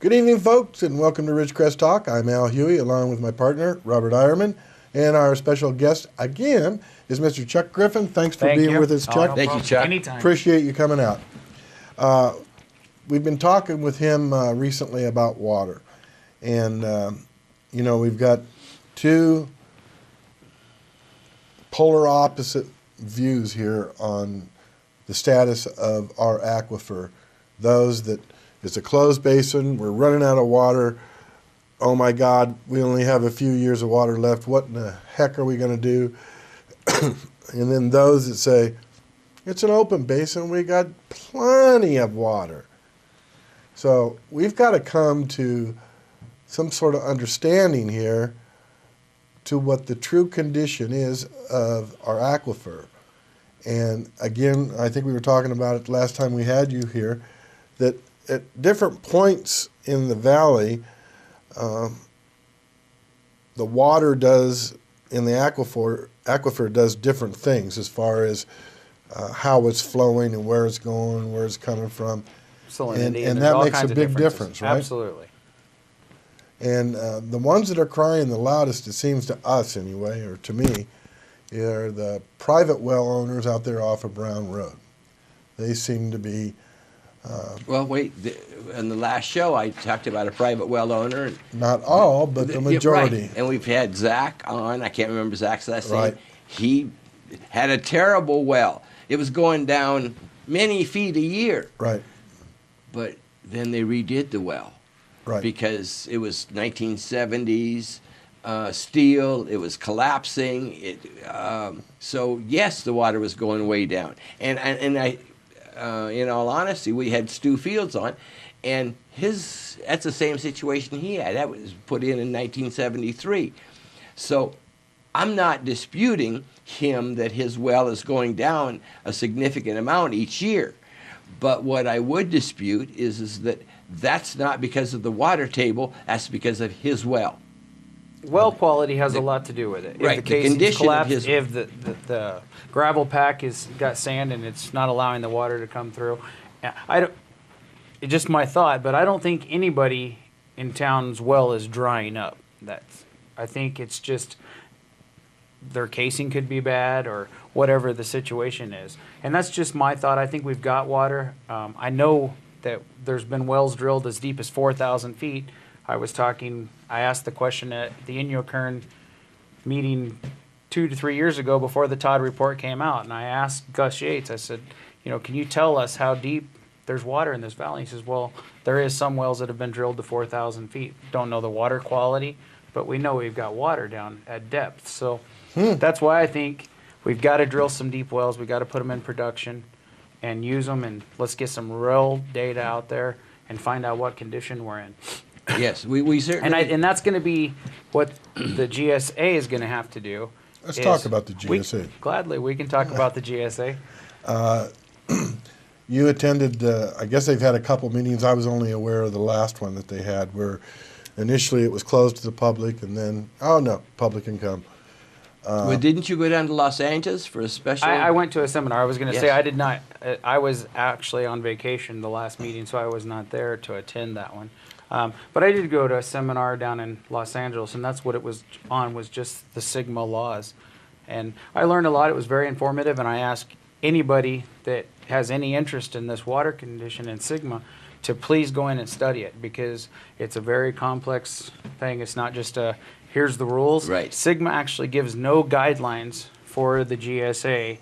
Good evening, folks, and welcome to Ridgecrest Talk. I'm Al Huey, along with my partner, Robert Eierman, and our special guest, again, is Mr. Chuck Griffin. Thanks for being with us, Chuck. No Thank you, Chuck. Anytime. Appreciate you coming out. We've been talking with him recently about water, and, you know, we've got two polar opposite views here on the status of our aquifer. Those that it's a closed basin, we're running out of water, oh my God, we only have a few years of water left, what in the heck are we going to do? And then those that say, it's an open basin, we got plenty of water. So we've got to come to some sort of understanding here to what the true condition is of our aquifer. And again, I think we were talking about it last time we had you here, that at different points in the valley, the water does, in the aquifer does different things as far as how it's flowing and where it's going, where it's coming from. Salinity, and that makes a big difference, right? Absolutely. And the ones that are crying the loudest, it seems to us anyway, or to me, are the private well owners out there off of Brown Road. They seem to be... well, wait, in the last show I talked about a private well owner. Not all, but the majority. Right. And we've had Zach on. I can't remember Zach's last name. Right. He had a terrible well. It was going down many feet a year. Right. But then they redid the well. Right. Because it was 1970s steel. It was collapsing. So yes, the water was going way down. And I. In all honesty, we had Stu Fields on, and that's the same situation he had. That was put in 1973. So I'm not disputing him that his well is going down a significant amount each year. But what I would dispute is that that's not because of the water table, that's because of his well. Well quality has a lot to do with it. Right, If the the casing's condition of collapsed, his- if the gravel pack is got sand and it's not allowing the water to come through, it's just my thought, but I don't think anybody in town's well is drying up. I think it's just their casing could be bad or whatever the situation is. And that's just my thought. I think we've got water. I know that there's been wells drilled as deep as 4,000 feet. I asked the question at the Inyokern meeting 2 to 3 years ago before the Todd report came out, and I asked Gus Yates, I said, you know, can you tell us how deep there's water in this valley? He says, well, there is some wells that have been drilled to 4,000 feet. Don't know the water quality, but we know we've got water down at depth. So that's why I think we've got to drill some deep wells. We've got to put them in production and use them, and let's get some real data out there and find out what condition we're in. Yes, we certainly... And that's going to be what the GSA is going to have to do. Let's talk about the GSA. Gladly, we can talk about the GSA. You attended, I guess they've had a couple meetings. I was only aware of the last one that they had where initially it was closed to the public and then, oh no, public can come. Well, didn't you go down to Los Angeles for a special... I went to a seminar. I was going to Yes. say I did not. I was actually on vacation the last meeting, so I was not there to attend that one. But I did go to a seminar down in Los Angeles, and that's what it was on, was just the Sigma laws. And I learned a lot. It was very informative, and I asked anybody that has any interest in this water condition in Sigma to please go in and study it, because it's a very complex thing. It's not just here's the rules. Right. Sigma actually gives no guidelines for the GSA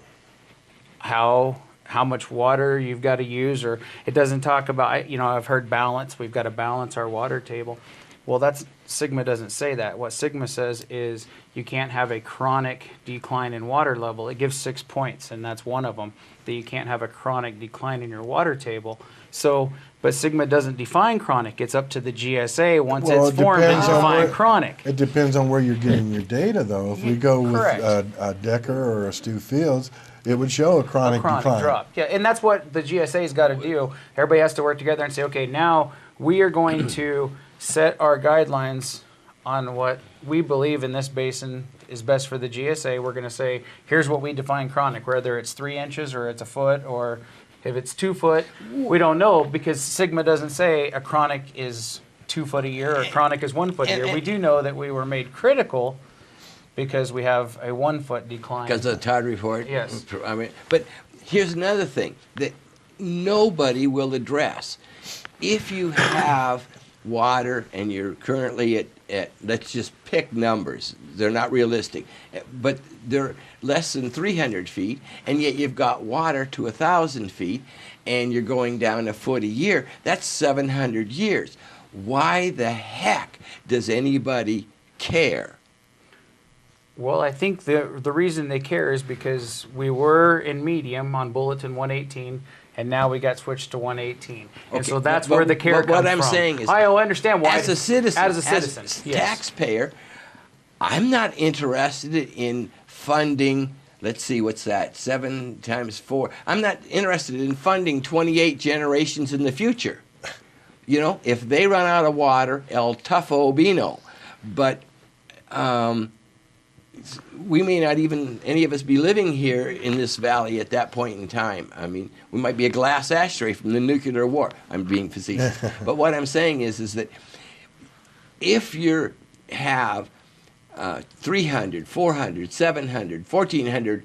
how much water you've got to use, or it doesn't talk about, you know, I've heard balance, we've got to balance our water table. Well, Sigma doesn't say that. What Sigma says is you can't have a chronic decline in water level. It gives 6 points, and that's one of them, that you can't have a chronic decline in your water table. So, but Sigma doesn't define chronic. It's up to the GSA once it's formed to define chronic. It depends on where you're getting your data, though. If we go with a Decker or a Stu Fields, it would show a chronic decline. Drop. Yeah, and that's what the GSA's got to do. Everybody has to work together and say, okay, now we are going to set our guidelines on what we believe in this basin is best for the GSA. We're going to say, here's what we define chronic, whether it's 3 inches or it's a foot, or if it's 2 foot, we don't know, because Sigma doesn't say a chronic is 2 foot a year or chronic is 1 foot a year. We do know that we were made critical because we have a 1 foot decline. Because of the Todd report? Yes. I mean, but here's another thing that nobody will address. If you have water and you're currently at let's just pick numbers. They're not realistic, but they're less than 300 feet, and yet you've got water to 1,000 feet, and you're going down a foot a year. That's 700 years. Why the heck does anybody care? Well, I think the reason they care is because we were in medium on Bulletin 118, and now we got switched to 118. And so that's where the care comes from. What I'm saying is, I understand why. as a citizen, yes. taxpayer, I'm not interested in funding, let's see, what's that, 7 times 4. I'm not interested in funding 28 generations in the future. You know, if they run out of water, el tufo bino. But we may not even, any of us, be living here in this valley at that point in time. I mean, we might be a glass ashtray from the nuclear war. I'm being facetious. But what I'm saying is that if you have 300, 400, 700, 1,400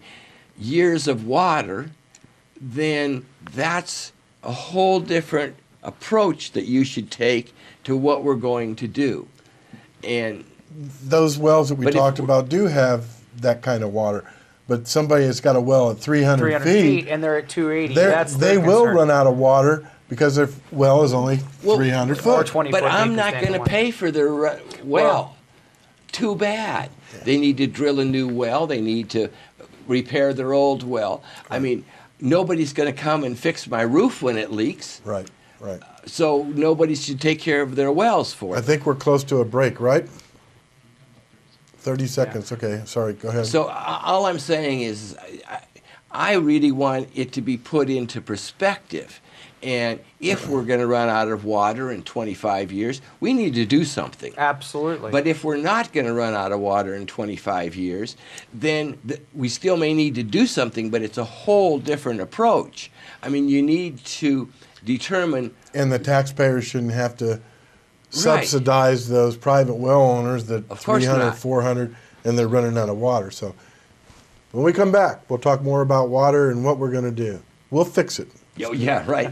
years of water, then that's a whole different approach that you should take to what we're going to do. And those wells that we talked about do have that kind of water, but somebody that's got a well at 300 feet and they're at 280. They will run out of water because their well is only 300 foot. Or 20 but foot. I'm not going to pay for their well. Too bad. Yeah. They need to drill a new well. They need to repair their old well. I mean, nobody's going to come and fix my roof when it leaks. Right. So nobody should take care of their wells for it. I think we're close to a break, right? 30 seconds. Yeah. Okay, sorry, go ahead. So all I'm saying is I really want it to be put into perspective. And if we're going to run out of water in 25 years, we need to do something. Absolutely. But if we're not going to run out of water in 25 years, then we still may need to do something, but it's a whole different approach. I mean, you need to determine... And the taxpayers shouldn't have to subsidize those private well owners that 300, 400, and they're running out of water. So when we come back, we'll talk more about water and what we're going to do. We'll fix it. Oh, yeah, right.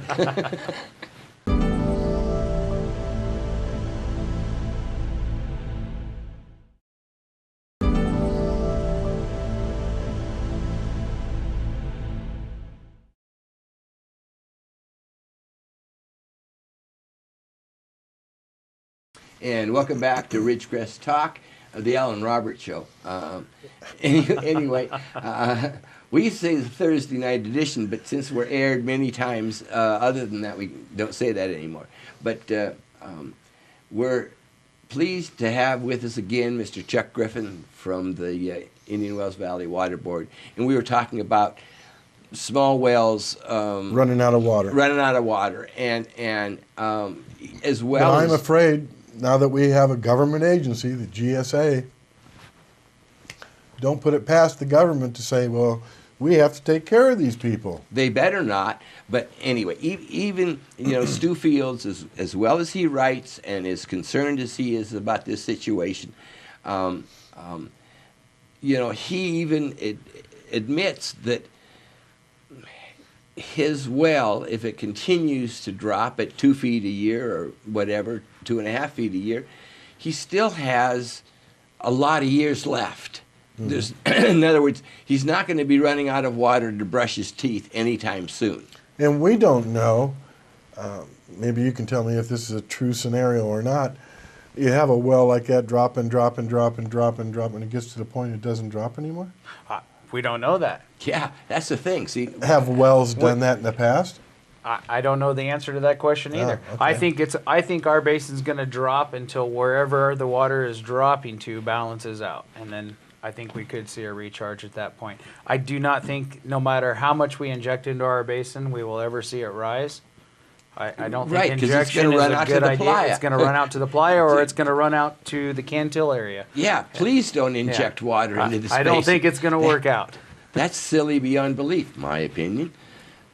And welcome back to Ridgecrest Talk, the Alan Roberts Show. Anyway, we used to say the Thursday night edition, but since we're aired many times, other than that, we don't say that anymore. But we're pleased to have with us again Mr. Chuck Griffin from the Indian Wells Valley Waterboard. And we were talking about small wells running out of water. And as well but I'm afraid, now that we have a government agency, the GSA, don't put it past the government to say, well, we have to take care of these people. They better not. But anyway, even Stu Fields, as well as he writes and as concerned as he is about this situation, he even admits that his well, if it continues to drop at 2 feet a year or whatever, 2.5 feet a year, he still has a lot of years left. There's, in other words, he's not going to be running out of water to brush his teeth anytime soon. And we don't know, maybe you can tell me if this is a true scenario or not. You have a well like that drop and drop and drop and drop and drop, and it gets to the point it doesn't drop anymore? We don't know that. Yeah, that's the thing. See, have wells done that in the past? I don't know the answer to that question either. Okay. I think our basin's going to drop until wherever the water is dropping to balances out, and then I think we could see a recharge at that point. I do not think, no matter how much we inject into our basin, we will ever see it rise. I don't think injection is a good idea. It's going to run out to the playa, or it's going to run out to the Cantil area. Yeah, please don't inject water into this basin. I don't think it's going to work out. That's silly beyond belief, my opinion.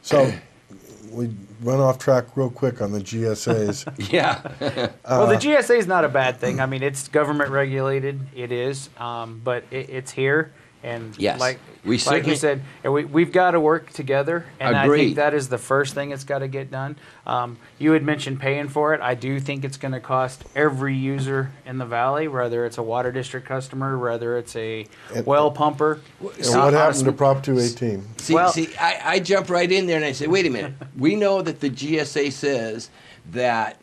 So we went off track real quick on the GSAs. Yeah. Well, the GSA is not a bad thing. I mean, it's government regulated. It is, but it's here, and Yes. like We like certainly- you said, we've got to work together, and I Agreed. think that is the first thing that's got to get done. You had mentioned paying for it. I do think it's going to cost every user in the valley, whether it's a water district customer, whether it's a well pumper. And what happened to Prop 218? See, I jump right in there and I say, wait a minute. We know that the GSA says that,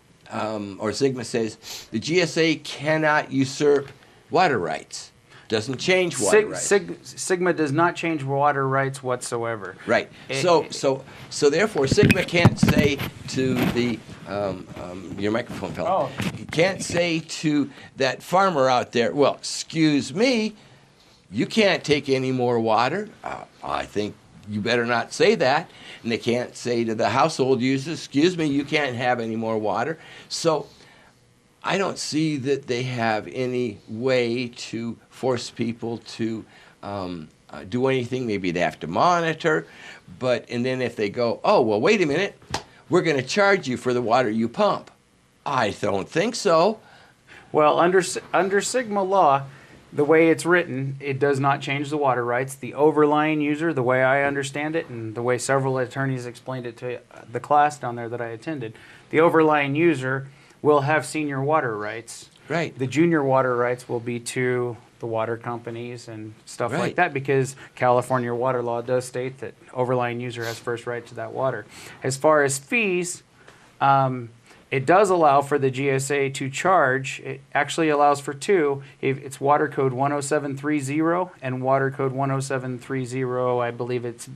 or Sigma says, the GSA cannot usurp water rights. Doesn't change water rights. Sigma does not change water rights whatsoever. Right. So therefore, Sigma can't say to the your microphone fell. Oh. Can't say to that farmer out there, well, excuse me, you can't take any more water. I think you better not say that. And they can't say to the household users, excuse me, you can't have any more water. So I don't see that they have any way to force people to do anything. Maybe they have to monitor, and then if they go, oh, well, wait a minute, we're going to charge you for the water you pump. I don't think so. Well, under Sigma law, the way it's written, it does not change the water rights. The overlying user, the way I understand it, and the way several attorneys explained it to the class down there that I attended, the overlying user will have senior water rights. Right. The junior water rights will be to the water companies and stuff like Right. that, because California water law does state that overlying user has first right to that water. As far as fees, it does allow for the GSA to charge. It actually allows for two. It's water code 10730 and water code 10730, I believe it's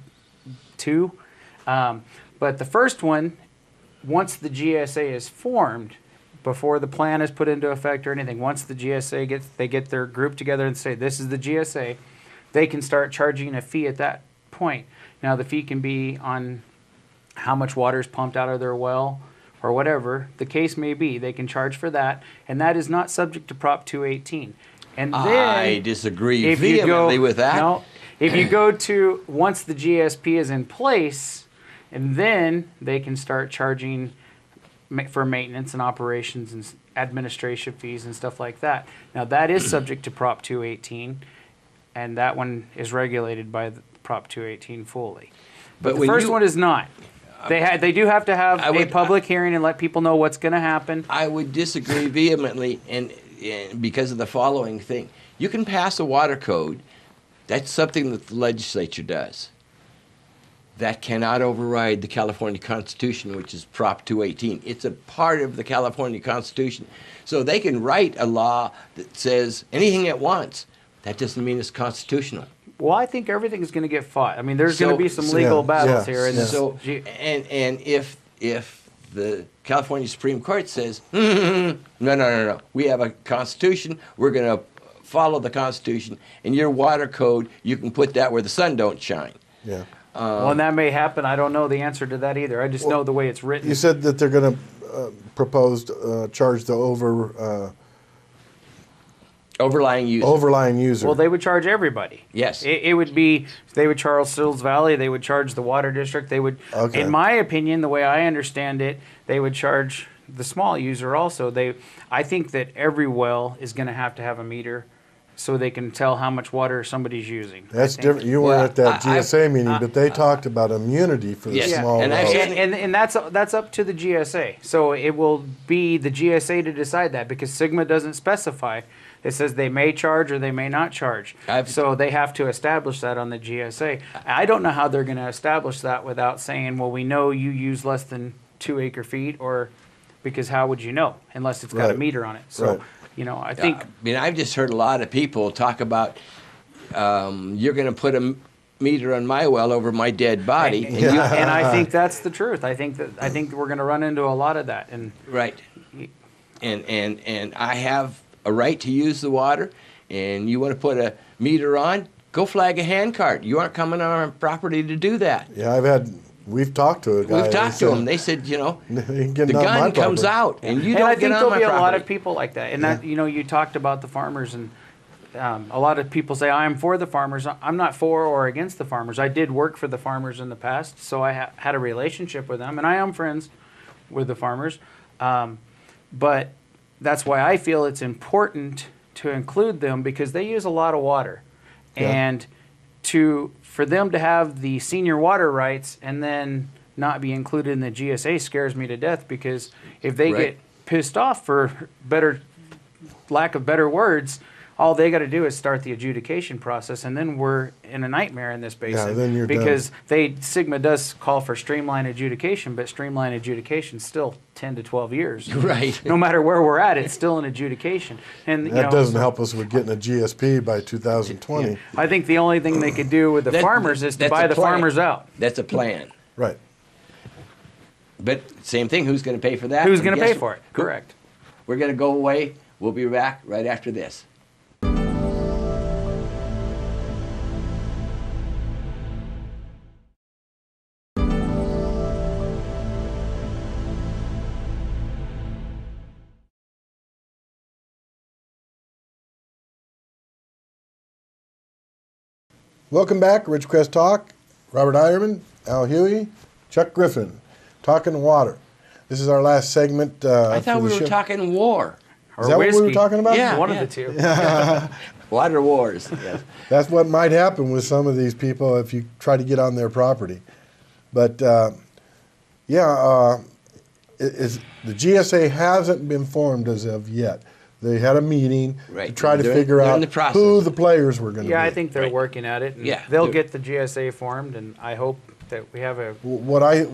2. But the first one, once the GSA is formed, before the plan is put into effect or anything, once the GSA they get their group together and say, this is the GSA, they can start charging a fee at that point. Now, the fee can be on how much water is pumped out of their well or whatever the case may be. They can charge for that, and that is not subject to Prop 218. And then I disagree if you vehemently with that. No, if you go to once the GSP is in place, and then they can start charging for maintenance and operations and administration fees and stuff like that. Now, that is subject to Prop 218, and that one is regulated by the Prop 218 fully. But the when first you- one is not. They do have to have I would- a public hearing and let people know what's going to happen. I would disagree vehemently, and because of the following thing. You can pass a water code. That's something that the legislature does. That cannot override the California Constitution, which is Prop 218. It's a part of the California Constitution. So they can write a law that says anything it wants. That doesn't mean it's constitutional. Well, I think everything's going to get fought. I mean, there's going to be some Yeah, legal battles yeah, here. And yeah. So, and if the California Supreme Court says, no, we have a Constitution, we're going to follow the Constitution, and your water code, you can put that where the sun don't shine. Yeah. well, and that may happen. I don't know the answer to that either. I just know the way it's written. You said that they're going to propose charge the Overlying use. overlying user. Well, they would charge everybody. Yes. It would be, they would charge Sills Valley, they would charge the water district, they would, Okay. in my opinion, the way I understand it, they would charge the small user also. I think that every well is going to have a meter so they can tell how much water somebody's using. That's I think. different. You weren't at that I- GSA meeting, but they talked about immunity for the Yes, small and I've wells. seen- And that's up to the GSA. So it will be the GSA to decide that, because Sigma doesn't specify. It says they may charge or they may not charge. So they have to establish that on the GSA. I don't know how they're going to establish that without saying, well, we know you use less than 2 acre feet, or because how would you know unless it's got a Right. meter on it? So, Right. I think I mean, I've just heard a lot of people talk about you're going to put a meter on my well over my dead body. and, and I think that's the truth. I think we're going to run into a lot of that. And Right. And I have a right to use the water, and you want to put a meter on, go flag a hand cart. You aren't coming on our property to do that. Yeah, we've talked to a guy. We've talked to them. They said, "You can get the on my gun comes property." out, and you and don't I get think on there'll my be property. a lot of people like that. And that you talked about the farmers, and a lot of people say I'm for the farmers. I'm not for or against the farmers. I did work for the farmers in the past, so I had a relationship with them, and I am friends with the farmers. But that's why I feel it's important to include them, because they use a lot of water. Yeah. And for them to have the senior water rights and then not be included in the GSA scares me to death, because if they Right. get pissed off, for lack of better words, all they got to do is start the adjudication process, and then we're in a nightmare in this basin. then you're done. because Sigma does call for streamlined adjudication, but streamlined adjudication is still 10 to 12 years. Right. No matter where we're at, it's still an adjudication. And you That know, doesn't help us with getting a GSP by 2020. I think the only thing they could do with the farmers is to That's buy a the plan. farmers out. That's a plan. Right. But same thing, who's going to pay for that? Who's And going to guess pay for it? who- Correct. We're going to go away. We'll be back right after this. Welcome back, Ridgecrest Talk. Robert Eierman, Al Huey, Chuck Griffin, talking water. This is our last segment. I thought for we the were show. talking war. Or Is that what we were whiskey. talking about? Yeah. One of the two. Water wars. Yes. That's what might happen with some of these people if you try to get on their property. But the GSA hasn't been formed as of yet. They had a meeting to Right. try to They're- figure they're in out the process. who the players were going to be. Yeah, I think they're Right. working at it. And Yeah, they'll they're- get the GSA formed, and I hope that we have a. What I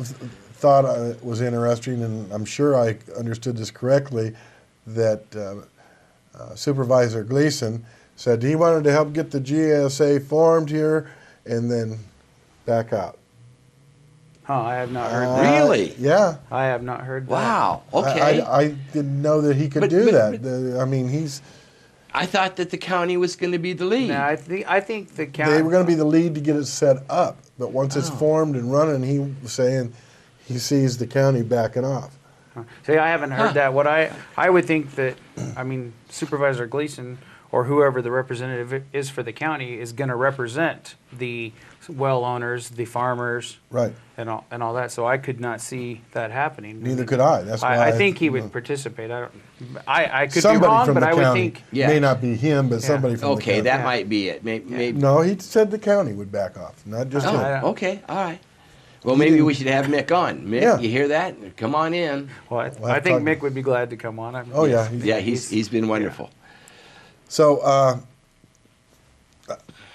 thought was interesting, and I'm sure I understood this correctly, that Supervisor Gleason said he wanted to help get the GSA formed here and then back out. I have not heard that. Really? Yeah. I have not heard that. Wow. Okay. I didn't know that he could But- do but- that. I mean, I thought that the county was going to be the lead. No, I think the county. they were going to be the lead to get it set up, but once Oh. it's formed and running, he was saying he sees the county backing off. See, I haven't heard Huh. that. What I would think that, I mean, Supervisor Gleason or whoever the representative is for the county is going to represent the well owners, the farmers, Right. and all that. So I could not see that happening. Neither could I. That's why I think he you would know, participate. I could be somebody wrong, from but the I would county. think. Yeah. May not be him, but Yeah. somebody from the Okay, county. that Yeah. might be it. Maybe. No, he said the county would back off, not just him. I- Oh, okay. All right. Well, maybe we should have Mick on. Mick, Yeah. you hear that? Come on in. Well, We'll I have think to Mick would be glad to come on. Oh, yeah. Yeah, he's been wonderful. So,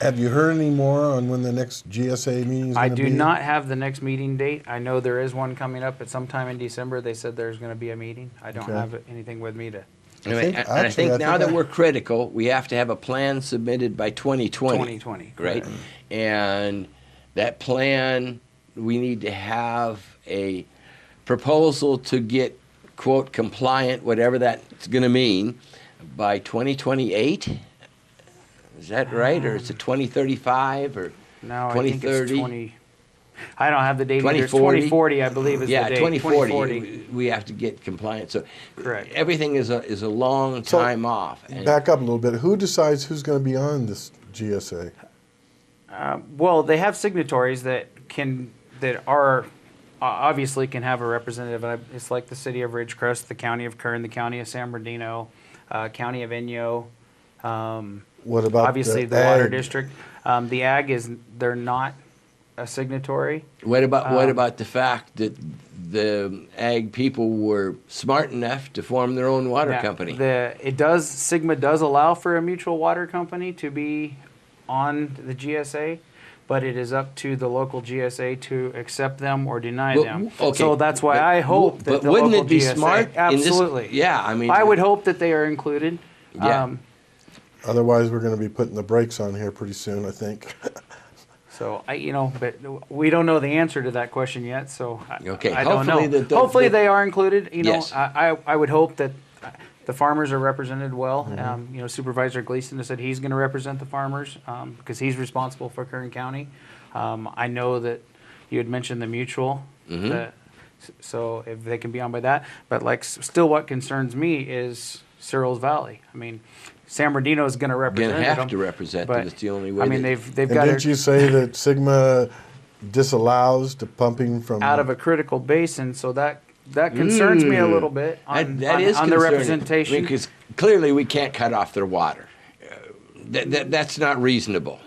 have you heard any more on when the next GSA meeting is I going to be? do not have the next meeting date. I know there is one coming up at some time in December. They said there's going to be a meeting. I don't Okay. have anything with me to. Anyway, think- and I actually, think I now think that I- we're critical, we have to have a plan submitted by 2020. 2020, Right? correct. And that plan, we need to have a proposal to get, quote, compliant, whatever that's going to mean, by 2028? Is that right? Or is it 2035 or No, I think it's 2030? 20. I don't have the date. Either. It's 2040? 2040, I believe, is Yeah, the date. 2040. We have to get compliant. So Correct. everything is a long So, time off. And- Back up a little bit. Who decides who's going to be on this GSA? Well, they have signatories that are obviously can have a representative. It's like the city of Ridgecrest, the county of Kern, the county of San Bernardino, county of Inyo. What about Obviously, the water ag? district. The ag they're not a signatory. What about the fact that the ag people were smart enough to form their own water Yeah, company? Sigma does allow for a mutual water company to be on the GSA, but it is up to the local GSA to accept them or deny Well, them. okay, So that's why but- I hope that but the wouldn't local it be GSA, smart in this- absolutely. yeah, I mean- I would hope that they are included. Yeah. Otherwise, we're going to be putting the brakes on here pretty soon, I think. So but we don't know the answer to that question yet. So Okay, I don't hopefully know. that the- Hopefully the- they are included. Yes. I would hope that the farmers are represented well. Mm-hmm. Supervisor Gleason has said he's going to represent the farmers because he's responsible for Kern County. I know that you had mentioned the mutual. Mm-hmm. So if they can be on by that, but still, what concerns me is Cyril's Valley. I mean, San Bernardino is going to represent Gonna have them, to represent but, them. It's the only way. I mean, that- they've And got didn't you say that Sigma disallows the pumping from out of a critical basin, so that concerns me a little bit that is on the concerning. representation. Because clearly we can't cut off their water. That's not reasonable.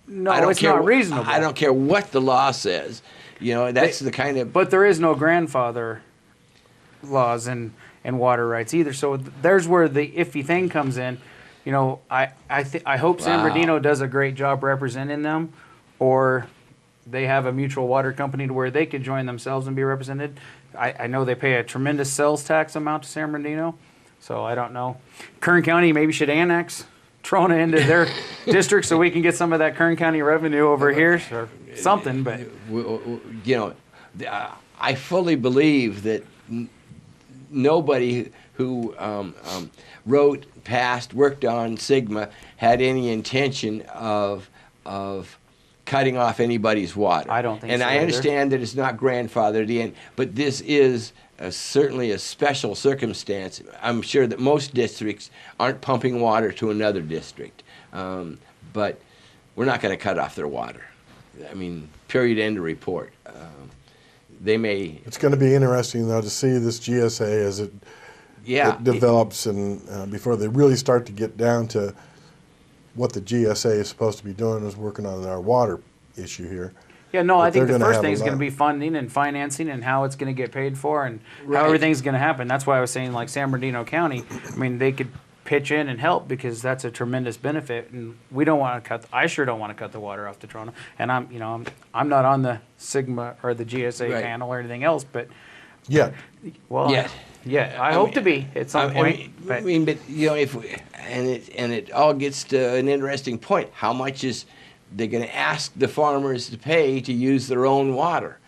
No, I don't it's care not wh- reasonable. I don't care what the law says. You know, that's the kind of. But there is no grandfather laws and water rights either. So there's where the iffy thing comes in. You know, I hope San Wow. Bernardino does a great job representing them, or they have a mutual water company to where they could join themselves and be represented. I know they pay a tremendous sales tax amount to San Bernardino, so I don't know. Kern County maybe should annex Trona into their district so we can get some of that Kern County revenue over here or something. But You know, I fully believe that nobody who wrote, passed, worked on Sigma had any intention of cutting off anybody's water. I don't think and so I either. understand that it's not grandfathered in, but this is certainly a special circumstance. I'm sure that most districts aren't pumping water to another district, but we're not going to cut off their water. I mean, period, end of report. They may. It's going to be interesting, though, to see this GSA as it develops and before they really start to get down to what the GSA is supposed to be doing is working on our water issue here. yeah, no, I But think they're the gonna first have thing a is going to lot. be funding and financing and how it's going to get paid for and Right. how everything's going to happen. That's why I was saying like San Bernardino County. I mean, they could pitch in and help because that's a tremendous benefit. And we don't want to cut. I sure don't want to cut the water off to Toronto. And I'm not on the Sigma or the GSA Right. panel or anything else. But Yeah. well, Yeah. yeah, I hope to be at some point. I mean, but you know, and it all gets to an interesting point. How much is they going to ask the farmers to pay to use their own water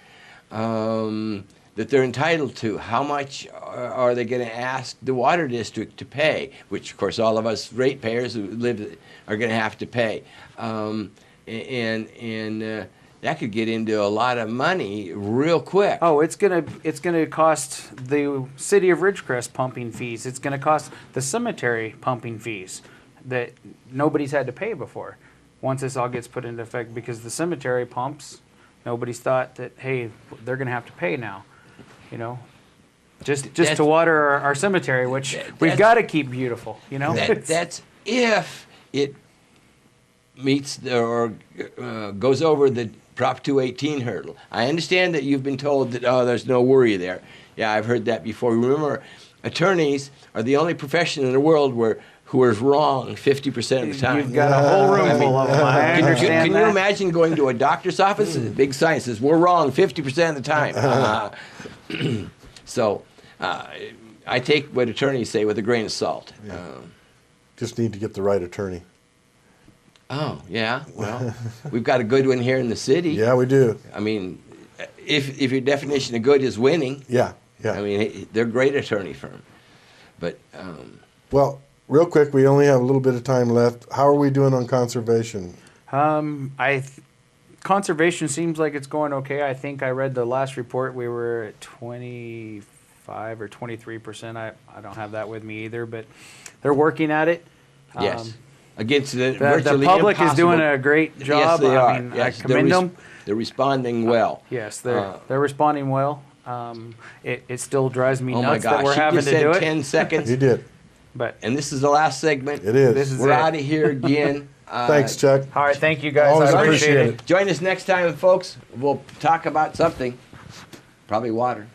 that they're entitled to? How much are they going to ask the water district to pay? Which, of course, all of us ratepayers who live are going to have to pay, and that could get into a lot of money real quick. Oh, it's gonna cost the city of Ridgecrest pumping fees. It's gonna cost the cemetery pumping fees that nobody's had to pay before. Once this all gets put into effect, because the cemetery pumps, nobody's thought that hey, they're gonna have to pay now. You know, just to water our cemetery, which we've got to keep beautiful. You know, That's if it meets or goes over the Prop 218 hurdle. I understand that you've been told that, there's no worry there. Yeah, I've heard that before. Remember, attorneys are the only profession in the world who is wrong 50% of the time. you've got a whole room full of them. I understand Can that. you imagine going to a doctor's office and a big sign says, we're wrong 50% of the time? So I take what attorneys say with a grain of salt. Just need to get the right attorney. Oh, yeah. Well, we've got a good one here in the city. Yeah, we do. I mean, if your definition of good is winning, Yeah, yeah. I mean, they're a great attorney firm. But Well, real quick, we only have a little bit of time left. How are we doing on conservation? Conservation seems like it's going okay. I think I read the last report. We were at 25 or 23%. I don't have that with me either, but they're working at it. yes, against the The virtually public is impossible- doing a great job. Yes, they are. I mean, Yes, I commend them. They're responding well. Yes, they're responding well. It still drives me Oh my nuts that gosh, we're she having just to do said it. 10 seconds, You did. But and this is the last segment. It is. This is We're it. out of here again. Thanks, Chuck. all right, thank you guys. Always I appreciate appreciate it. it. Join us next time, folks. We'll talk about something, probably water.